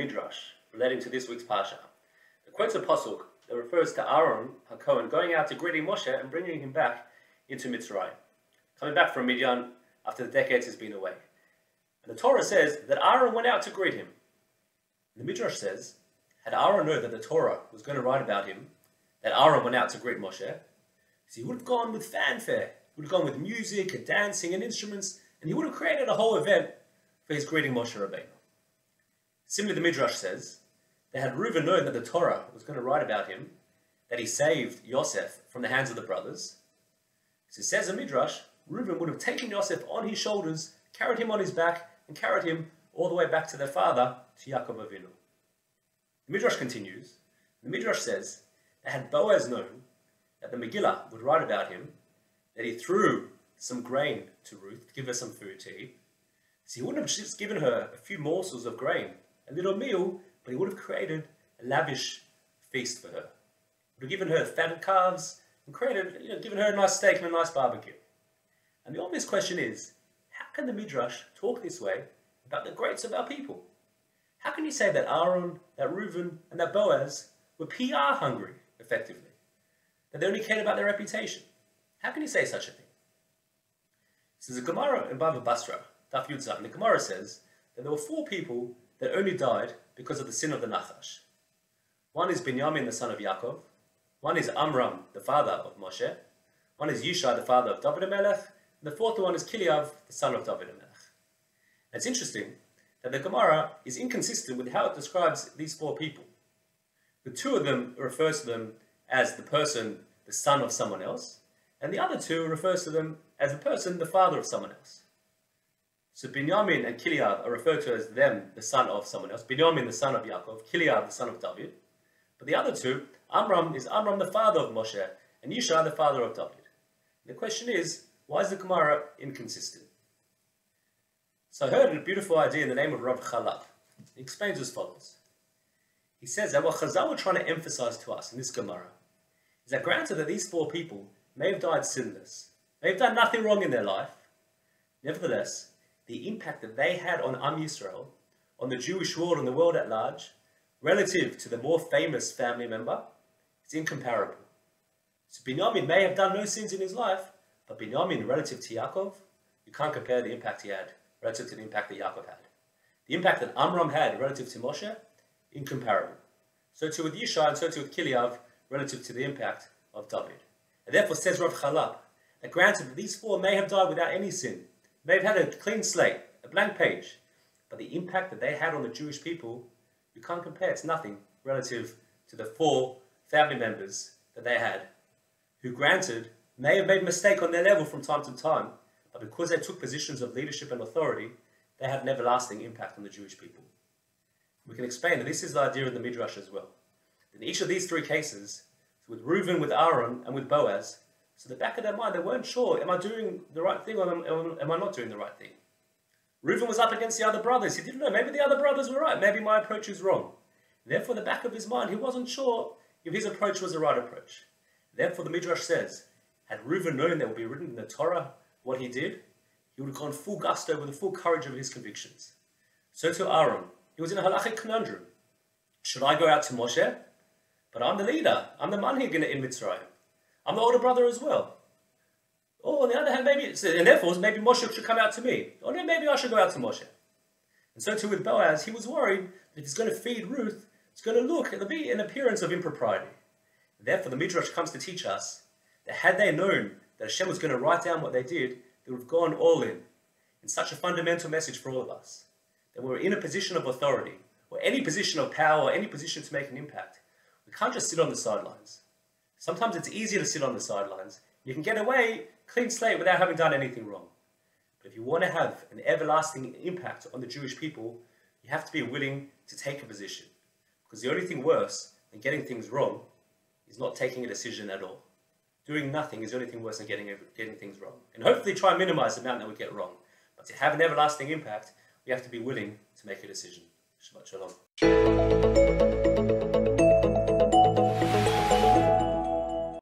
midrash relating to this week's Parsha. It quotes a pasuk that refers to Aaron HaKohen going out to greeting Moshe and bringing him back into Mitzrayim, coming back from Midian after the decades he's been away. And the Torah says that Aaron went out to greet him. And the midrash says, had Aaron known that the Torah was going to write about him, that Aaron went out to greet Moshe, so he would have gone with fanfare, he would have gone with music and dancing and instruments, and he would have created a whole event for his greeting Moshe Rabbeinu. Similarly, the midrash says that had Reuven known that the Torah was going to write about him, that he saved Yosef from the hands of the brothers, so it says in midrash, Reuven would have taken Yosef on his shoulders, carried him on his back, and carried him all the way back to their father, to Yaakov Avinu. The midrash continues. The midrash says that had Boaz known that the Megillah would write about him, that he threw some grain to Ruth to give her some food to eat, so he wouldn't have just given her a few morsels of grain, a little meal, but he would have created a lavish feast for her. He would have given her fatted calves and given her a nice steak and a nice barbecue. And the obvious question is, how can the midrash talk this way about the greats of our people? How can you say that Aaron, that Reuven, and that Boaz were PR hungry, effectively? That they only cared about their reputation? How can you say such a thing? So there's a Gemara in Bava Basra, Daf Yud Zayin, and the Gemara says that there were 4 people that only died because of the sin of the Nachash. One is Binyamin, the son of Yaakov. One is Amram, the father of Moshe. One is Yishai, the father of David HaMelech. And the 4th one is Kiliav, the son of David HaMelech. And it's interesting that the Gemara is inconsistent with how it describes these 4 people. The 2 of them refers to them as the person, the son of someone else, and the other 2 refers to them as the person, the father of someone else. So Binyamin and Kiliav are referred to as them, the son of someone else. Binyamin, the son of Yaakov, Kiliav, the son of David. But the other 2, Amram is Amram, the father of Moshe, and Yishai, the father of David. And the question is, why is the Gemara inconsistent? So I heard a beautiful idea in the name of Rav Chalab. He explains as follows. He says that what Chazal were trying to emphasize to us in this Gemara is that granted that these 4 people may have died sinless, may have done nothing wrong in their life, nevertheless, the impact that they had on Am Yisrael, on the Jewish world and the world at large, relative to the more famous family member, is incomparable. So Binyamin may have done no sins in his life, but Binyamin relative to Yaakov, you can't compare the impact he had relative to the impact that Yaakov had. The impact that Amram had relative to Moshe, incomparable. So too with Yishai and so too with Kiliav relative to the impact of David. And therefore says Rav Chalab, that granted that these 4 may have died without any sin, may have had a clean slate, a blank page, but the impact that they had on the Jewish people, you can't compare. It's nothing relative to the 4 family members that they had, who granted may have made a mistake on their level from time to time, but because they took positions of leadership and authority, they had an everlasting impact on the Jewish people. We can explain that this is the idea in the Midrash as well. In each of these 3 cases, with Reuven, with Aaron, and with Boaz, so the back of their mind, they weren't sure, am I doing the right thing or am I not doing the right thing? Reuven was up against the other brothers. He didn't know, maybe the other brothers were right, maybe my approach is wrong. Therefore, the back of his mind, he wasn't sure if his approach was the right approach. Therefore, the Midrash says, had Reuven known that would be written in the Torah what he did, he would have gone full gusto with the full courage of his convictions. So to Aaron, he was in a halachic conundrum. Should I go out to Moshe? But I'm the leader. I'm the manhig in Mitzrayim. I'm the older brother as well. Or on the other hand, and therefore maybe Moshe should come out to me. Or maybe I should go out to Moshe. And so too with Boaz, he was worried that if he's going to feed Ruth, it's going to it'll be an appearance of impropriety. And therefore the Midrash comes to teach us that had they known that Hashem was going to write down what they did, they would have gone all in. And such a fundamental message for all of us. That we're in a position of authority, or any position of power, or any position to make an impact. We can't just sit on the sidelines. Sometimes it's easier to sit on the sidelines. You can get away clean slate without having done anything wrong. But if you want to have an everlasting impact on the Jewish people, you have to be willing to take a position. Because the only thing worse than getting things wrong is not taking a decision at all. Doing nothing is the only thing worse than getting things wrong. And hopefully try and minimize the amount that we get wrong. But to have an everlasting impact, we have to be willing to make a decision. Shabbat Shalom.